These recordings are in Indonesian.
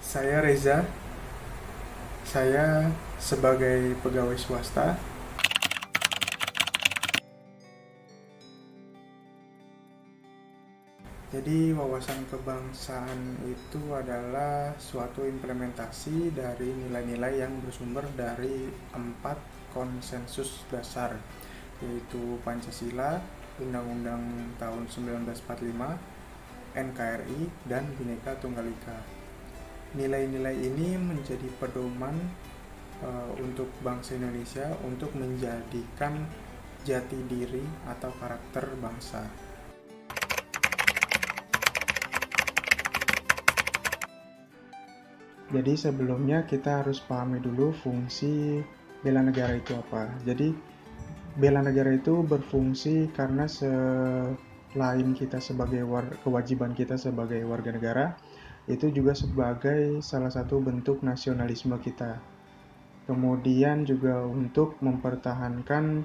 Saya Reza, saya sebagai pegawai swasta. Jadi wawasan kebangsaan itu adalah suatu implementasi dari nilai-nilai yang bersumber dari 4 konsensus dasar, yaitu Pancasila, Undang-Undang tahun 1945, NKRI, dan Bhinneka Tunggal Ika. Nilai-nilai ini menjadi pedoman untuk bangsa Indonesia untuk menjadikan jati diri atau karakter bangsa. Jadi sebelumnya kita harus pahami dulu fungsi bela negara itu apa. Jadi bela negara itu berfungsi karena selain kita sebagai kewajiban kita sebagai warga negara, itu juga sebagai salah satu bentuk nasionalisme kita. Kemudian juga untuk mempertahankan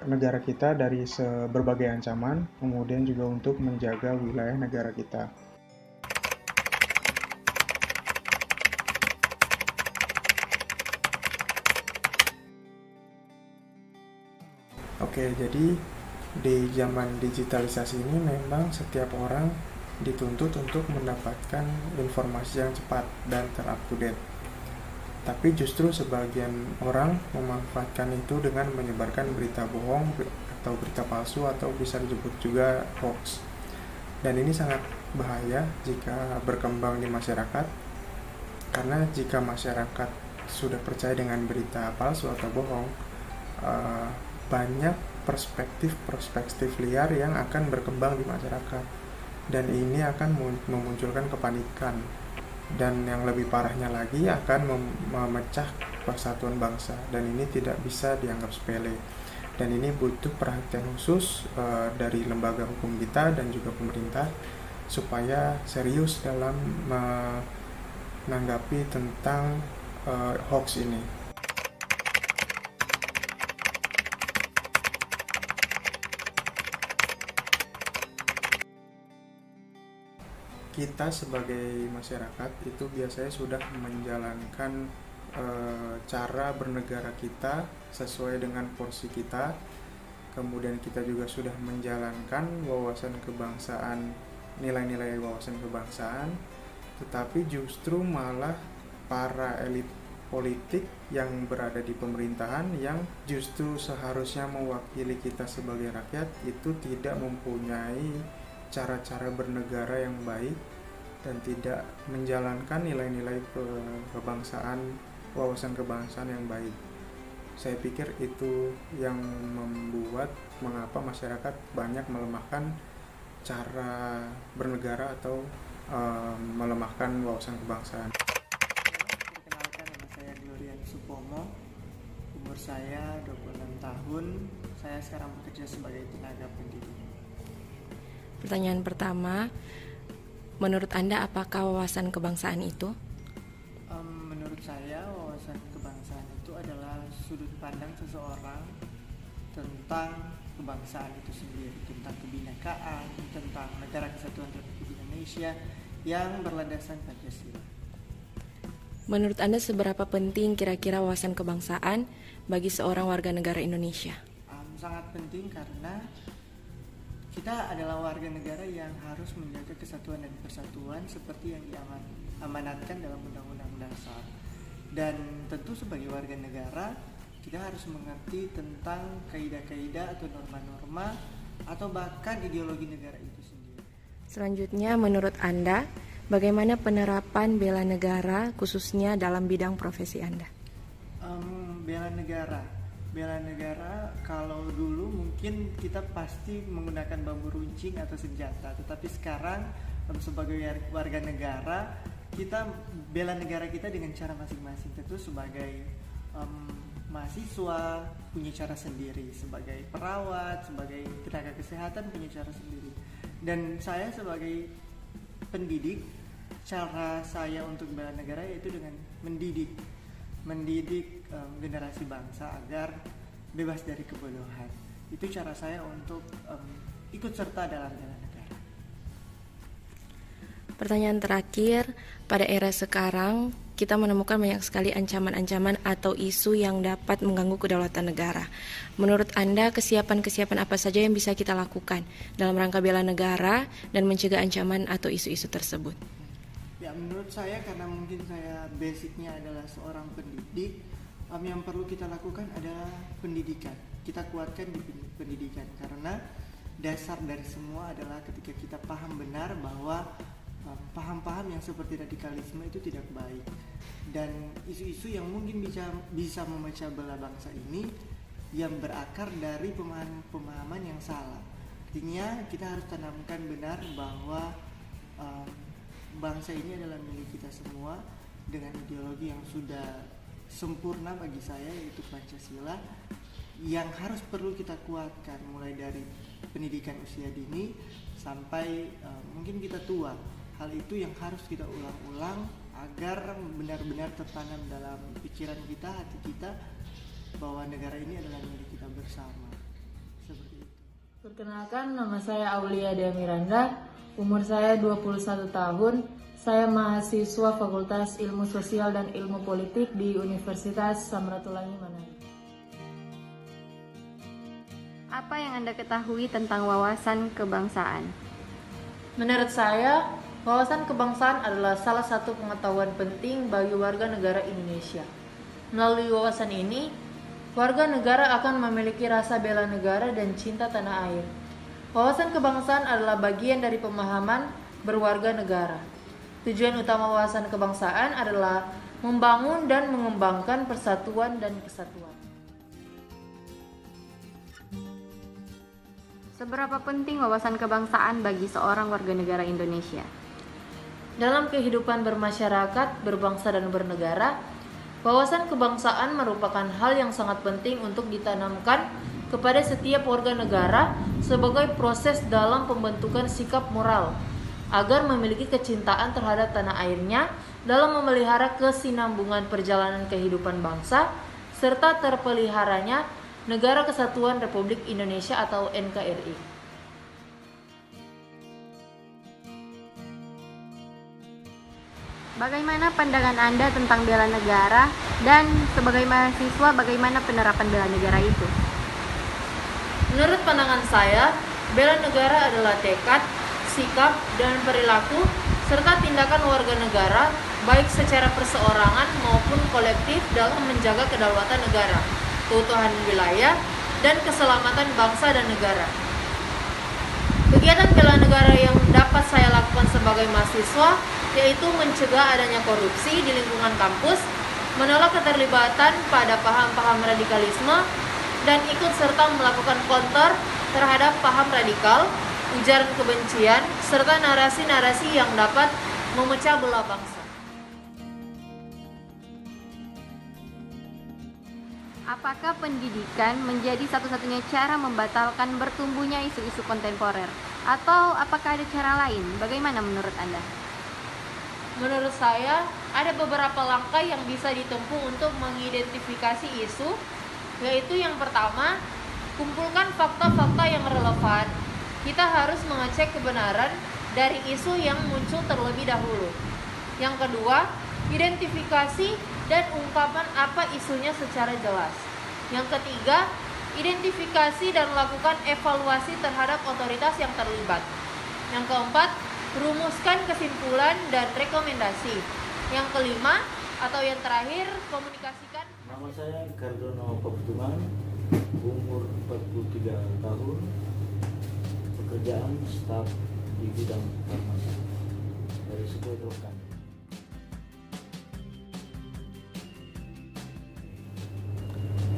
negara kita dari berbagai ancaman, kemudian juga untuk menjaga wilayah negara kita. Oke, jadi di zaman digitalisasi ini memang setiap orang dituntut untuk mendapatkan informasi yang cepat dan terupdate. Tapi justru sebagian orang memanfaatkan itu dengan menyebarkan berita bohong atau berita palsu atau bisa disebut juga hoax. Dan ini sangat bahaya jika berkembang di masyarakat, karena jika masyarakat sudah percaya dengan berita palsu atau bohong, banyak perspektif liar yang akan berkembang di masyarakat, dan ini akan memunculkan kepanikan, dan yang lebih parahnya lagi akan memecah persatuan bangsa, dan ini tidak bisa dianggap sepele, dan ini butuh perhatian khusus dari lembaga hukum kita dan juga pemerintah supaya serius dalam menanggapi tentang hoax ini. Kita sebagai masyarakat itu biasanya sudah menjalankan cara bernegara kita sesuai dengan porsi kita. Kemudian kita juga sudah menjalankan wawasan kebangsaan, nilai-nilai wawasan kebangsaan, tetapi justru malah para elit politik yang berada di pemerintahan yang justru seharusnya mewakili kita sebagai rakyat itu tidak mempunyai cara-cara bernegara yang baik dan tidak menjalankan nilai-nilai kebangsaan, wawasan kebangsaan yang baik. Saya pikir itu yang membuat mengapa masyarakat banyak melemahkan cara bernegara atau melemahkan wawasan kebangsaan. Perkenalkan, nama saya Glorian Supomo. Umur saya 26 tahun. Saya sekarang bekerja sebagai tenaga pendidik. Pertanyaan pertama, menurut Anda apakah wawasan kebangsaan itu? Menurut saya, wawasan kebangsaan itu adalah sudut pandang seseorang tentang kebangsaan itu sendiri, tentang kebinekaan, tentang Negara Kesatuan Republik Indonesia yang berlandaskan Pancasila. Menurut Anda seberapa penting kira-kira wawasan kebangsaan bagi seorang warga negara Indonesia? Sangat penting karena kita adalah warga negara yang harus menjaga kesatuan dan persatuan seperti yang diamanatkan dalam Undang-Undang Dasar. Dan tentu sebagai warga negara, kita harus mengerti tentang kaidah-kaidah atau norma-norma atau bahkan ideologi negara itu sendiri. Selanjutnya, menurut Anda, bagaimana penerapan bela negara khususnya dalam bidang profesi Anda? Bela negara kalau dulu mungkin kita pasti menggunakan bambu runcing atau senjata, tetapi sekarang sebagai warga negara kita bela negara kita dengan cara masing-masing. Tentu sebagai mahasiswa punya cara sendiri, sebagai perawat, sebagai tenaga kesehatan punya cara sendiri, dan saya sebagai pendidik, cara saya untuk bela negara yaitu dengan mendidik generasi bangsa agar bebas dari kebodohan. Itu cara saya untuk ikut serta dalam bela negara. Pertanyaan terakhir, pada era sekarang kita menemukan banyak sekali ancaman-ancaman atau isu yang dapat mengganggu kedaulatan negara. Menurut Anda, kesiapan-kesiapan apa saja yang bisa kita lakukan dalam rangka bela negara dan mencegah ancaman atau isu-isu tersebut? Ya, menurut saya karena mungkin saya basicnya adalah seorang pendidik, yang perlu kita lakukan adalah pendidikan. Kita kuatkan di pendidikan karena dasar dari semua adalah ketika kita paham benar bahwa paham-paham yang seperti radikalisme itu tidak baik, dan isu-isu yang mungkin bisa memecah belah bangsa ini yang berakar dari pemahaman yang salah. Artinya kita harus tanamkan benar bahwa bangsa ini adalah milik kita semua dengan ideologi yang sudah sempurna bagi saya, yaitu Pancasila, yang harus perlu kita kuatkan mulai dari pendidikan usia dini sampai mungkin kita tua. Hal itu yang harus kita ulang-ulang agar benar-benar tertanam dalam pikiran kita, hati kita, bahwa negara ini adalah milik kita bersama. Seperti itu. Perkenalkan, nama saya Aulia Dea Miranda, umur saya 21 tahun. Saya mahasiswa Fakultas Ilmu Sosial dan Ilmu Politik di Universitas Samratulangi Manado. Apa yang Anda ketahui tentang wawasan kebangsaan? Menurut saya, wawasan kebangsaan adalah salah satu pengetahuan penting bagi warga negara Indonesia. Melalui wawasan ini, warga negara akan memiliki rasa bela negara dan cinta tanah air. Wawasan kebangsaan adalah bagian dari pemahaman berwarga negara. Tujuan utama wawasan kebangsaan adalah membangun dan mengembangkan persatuan dan kesatuan. Seberapa penting wawasan kebangsaan bagi seorang warga negara Indonesia? Dalam kehidupan bermasyarakat, berbangsa dan bernegara, wawasan kebangsaan merupakan hal yang sangat penting untuk ditanamkan kepada setiap warga negara sebagai proses dalam pembentukan sikap moral agar memiliki kecintaan terhadap tanah airnya dalam memelihara kesinambungan perjalanan kehidupan bangsa serta terpeliharanya Negara Kesatuan Republik Indonesia atau NKRI. Bagaimana pandangan Anda tentang bela negara dan sebagai mahasiswa bagaimana penerapan bela negara itu? Menurut pandangan saya, bela negara adalah tekad, sikap, dan perilaku serta tindakan warga negara baik secara perseorangan maupun kolektif dalam menjaga kedaulatan negara, keutuhan wilayah, dan keselamatan bangsa dan negara. Kegiatan bela negara yang dapat saya lakukan sebagai mahasiswa yaitu mencegah adanya korupsi di lingkungan kampus, menolak keterlibatan pada paham-paham radikalisme, dan ikut serta melakukan counter terhadap paham radikal, ujaran kebencian, serta narasi-narasi yang dapat memecah belah bangsa. Apakah pendidikan menjadi satu-satunya cara membatalkan bertumbuhnya isu-isu kontemporer? Atau apakah ada cara lain? Bagaimana menurut Anda? Menurut saya, ada beberapa langkah yang bisa ditempuh untuk mengidentifikasi isu, yaitu yang pertama, kumpulkan fakta-fakta yang relevan. Kita harus mengecek kebenaran dari isu yang muncul terlebih dahulu. Yang kedua, identifikasi dan ungkapan apa isunya secara jelas. Yang ketiga, identifikasi dan lakukan evaluasi terhadap otoritas yang terlibat. Yang keempat, rumuskan kesimpulan dan rekomendasi. Yang kelima atau yang terakhir, komunikasikan. Nama saya Cardono Paputuman, umur 43 tahun, pekerjaan staf di bidang farmasi dari sebuah Rokan.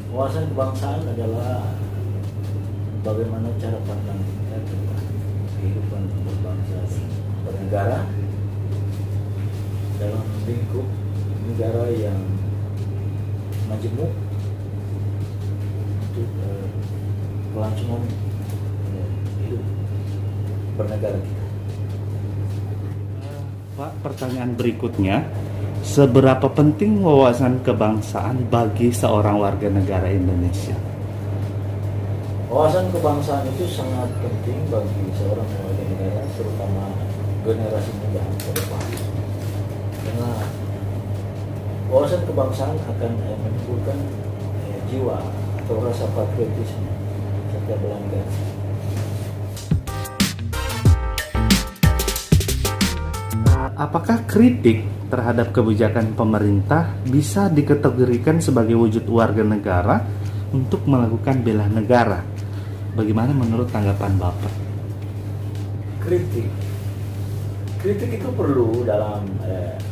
Wawasan kebangsaan adalah bagaimana cara pandang kita tentang kehidupan berbangsa bernegara dalam lingkup negara yang majemuk untuk kelangsungan hidup bernegara kita. Pak, pertanyaan berikutnya, seberapa penting wawasan kebangsaan bagi seorang warga negara Indonesia? Wawasan kebangsaan itu sangat penting bagi seorang warga negara, terutama generasi muda ke depan. Karena wawasan kebangsaan akan menimbulkan jiwa atau rasa patriotisme serta bela negara. Apakah kritik terhadap kebijakan pemerintah bisa dikategorikan sebagai wujud warga negara untuk melakukan bela negara? Bagaimana menurut tanggapan Bapak? Kritik itu perlu dalam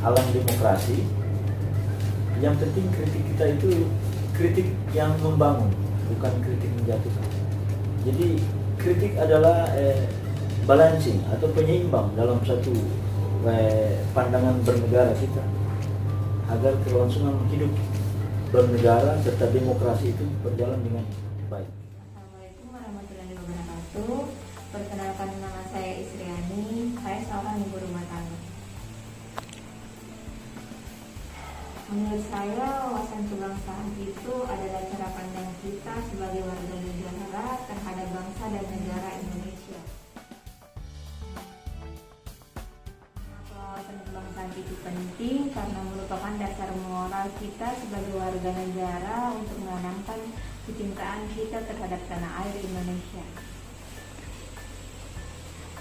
alam demokrasi. Yang penting kritik kita itu kritik yang membangun, bukan kritik menjatuhkan. Jadi kritik adalah balancing atau penyeimbang dalam satu pandangan bernegara kita, agar kelangsungan hidup bernegara serta demokrasi itu berjalan dengan baik. Assalamualaikum warahmatullahi wabarakatuh. Perkenalkan, nama saya Isriani. Saya seorang ibu rumah tangga. Menurut saya, wawasan kebangsaan itu adalah cara pandang kita sebagai warga negara terhadap bangsa dan negara Indonesia. Wawasan kebangsaan itu penting karena merupakan dasar moral kita sebagai warga negara untuk menanamkan kecintaan kita terhadap tanah air Indonesia.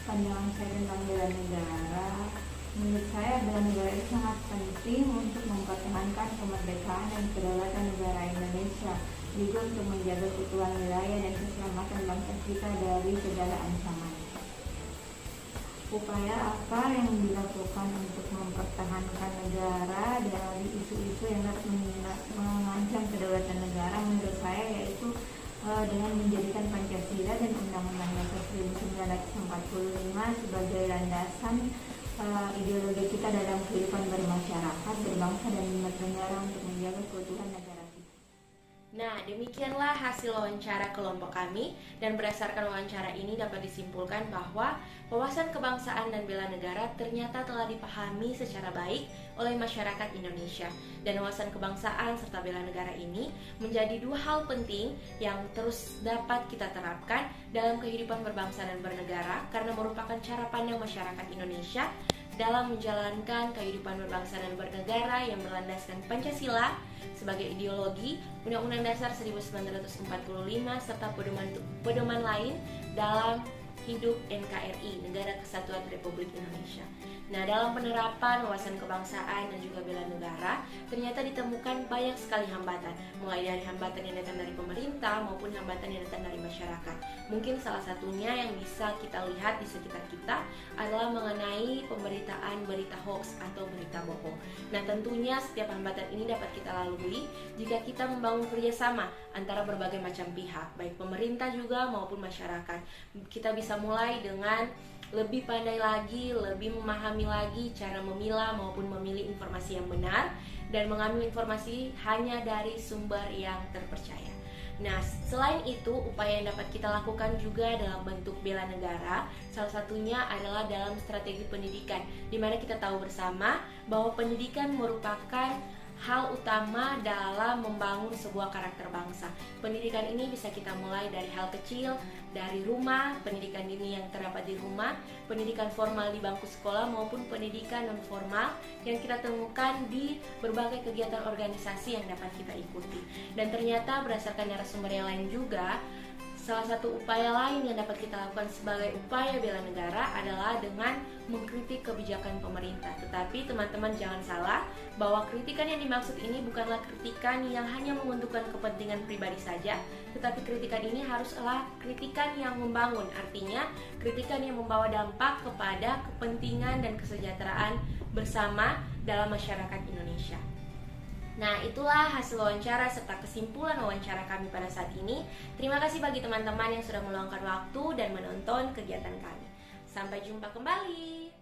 Pandangan saya tentang bela negara, menurut saya bela negara itu sangat penting untuk mempertahankan kemerdekaan dan kedaulatan negara Indonesia, juga untuk menjaga keutuhan wilayah dan keselamatan bangsa kita dari segala ancaman. Upaya apa yang dilakukan untuk mempertahankan negara dari isu-isu yang dapat mengancam kedaulatan negara, menurut saya yaitu dengan menjadikan Pancasila dan Undang-Undang Dasar 1945 sebagai landasan ideologi kita dalam kehidupan bermasyarakat, berbangsa dan bernegara untuk menjaga keutuhan negara kita. Nah, demikianlah hasil wawancara kelompok kami, dan berdasarkan wawancara ini dapat disimpulkan bahwa wawasan kebangsaan dan bela negara ternyata telah dipahami secara baik oleh masyarakat Indonesia. Dan wawasan kebangsaan serta bela negara ini menjadi dua hal penting yang terus dapat kita terapkan dalam kehidupan berbangsa dan bernegara, karena merupakan cara pandang masyarakat Indonesia dalam menjalankan kehidupan berbangsa dan bernegara yang berlandaskan Pancasila sebagai ideologi, Undang-Undang Dasar 1945 serta pedoman lain dalam hidup NKRI, Negara Kesatuan Republik Indonesia. Nah, dalam penerapan wawasan kebangsaan dan juga bela negara, ternyata ditemukan banyak sekali hambatan, mulai dari hambatan yang datang dari pemerintah maupun hambatan yang datang dari masyarakat. Mungkin salah satunya yang bisa kita lihat di sekitar kita adalah mengenai pemberitaan berita hoax atau berita bohong. Nah, tentunya setiap hambatan ini dapat kita lalui jika kita membangun kerjasama antara berbagai macam pihak, baik pemerintah juga maupun masyarakat. Kita bisa mulai dengan lebih pandai lagi, lebih memahami lagi cara memilah maupun memilih informasi yang benar, dan mengambil informasi hanya dari sumber yang terpercaya. Nah, selain itu, upaya yang dapat kita lakukan juga dalam bentuk bela negara, salah satunya adalah dalam strategi pendidikan, di mana kita tahu bersama bahwa pendidikan merupakan hal utama dalam membangun sebuah karakter bangsa. Pendidikan ini bisa kita mulai dari hal kecil, dari rumah, pendidikan dini yang terdapat di rumah, pendidikan formal di bangku sekolah maupun pendidikan non formal yang kita temukan di berbagai kegiatan organisasi yang dapat kita ikuti. Dan ternyata berdasarkan narasumber yang lain juga, salah satu upaya lain yang dapat kita lakukan sebagai upaya bela negara adalah dengan mengkritik kebijakan pemerintah. Tetapi teman-teman jangan salah, bahwa kritikan yang dimaksud ini bukanlah kritikan yang hanya menguntungkan kepentingan pribadi saja, tetapi kritikan ini haruslah kritikan yang membangun, artinya kritikan yang membawa dampak kepada kepentingan dan kesejahteraan bersama dalam masyarakat Indonesia. Nah, itulah hasil wawancara serta kesimpulan wawancara kami pada saat ini. Terima kasih bagi teman-teman yang sudah meluangkan waktu dan menonton kegiatan kami. Sampai jumpa kembali.